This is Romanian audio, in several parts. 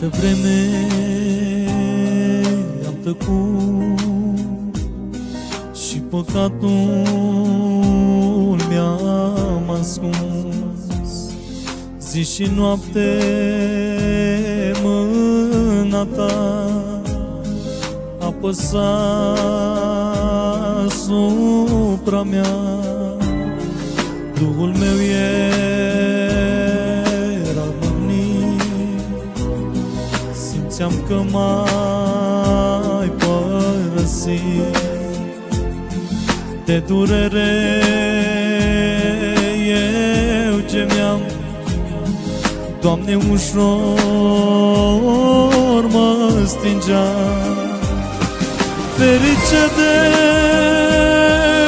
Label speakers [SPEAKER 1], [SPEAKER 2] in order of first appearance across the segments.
[SPEAKER 1] Multă vreme am tăcut și păcatul mi-am ascuns. Zi și noapte mâna ta apăsa asupra mea. Duhul meu era mâhnit, simțeam că m-ai părăsit. De durere eu gemeam, Doamne, ușor mă stingea. Ferice de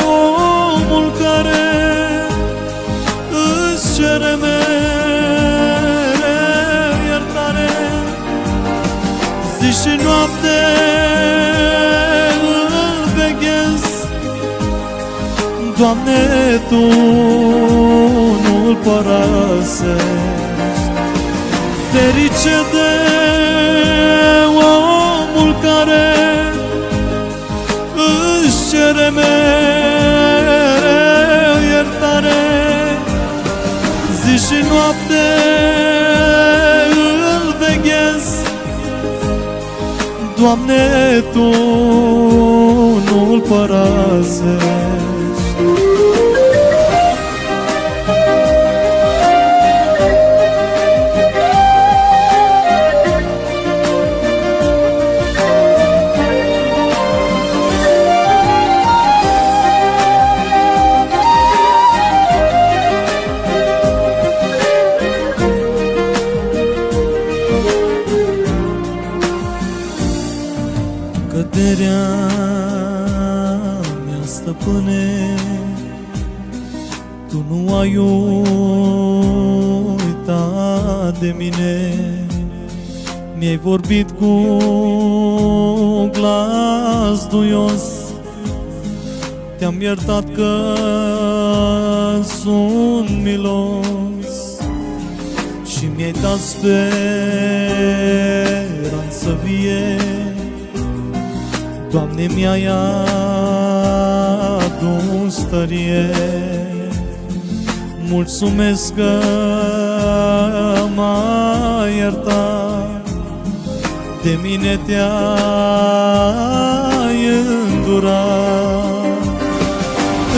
[SPEAKER 1] omul care îți cere mereu iertare. Zi și noapte îl veghez, Doamne, Tu nu-l părăsești. Ferice de omul care își cere mereu iertare. Zi și noapte îl veghez, Doamne, Tu nu-l părăsești. Căderea mea, stăpâne, Tu nu ai uitat de mine. Mi-ai vorbit cu glas duios, Te-am iertat că sunt milos și mi-ai dat speranță vie. Doamne, mi-ai adus tărie. Mulțumesc că m-ai iertat, de mine te-ai îndurat.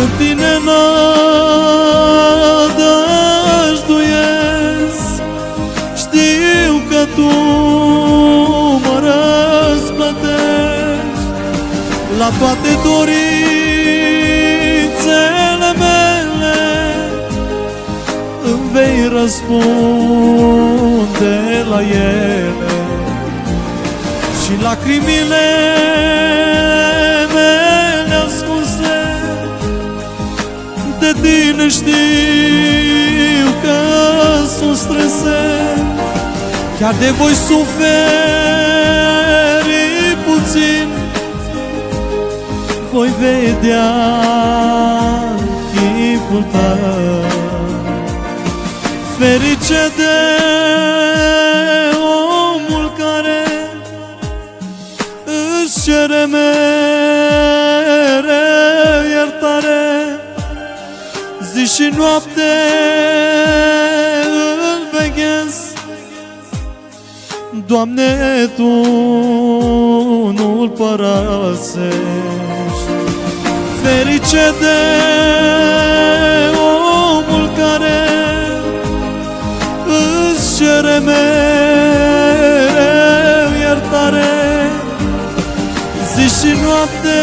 [SPEAKER 1] În Tine nădăjduiesc, știu că Tu mă răsplătești. La toate dorințele mele îmi vei răspunde la ele. Și lacrimile mele ascunse de Tine știu că sunt strânse. Chiar de voi suferi puțin, voi vedea chipul Tău. Ferice de omul care își cere mereu iertare. Zi și noapte îl veghez, Doamne, Tu nu-l părăsești. Ferice de omul care își cere mereu iertare. Zi și noapte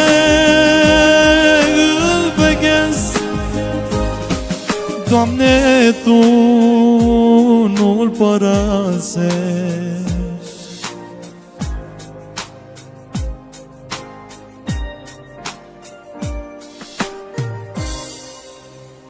[SPEAKER 1] îl veghez, Doamne, Tu nu-l părăsești.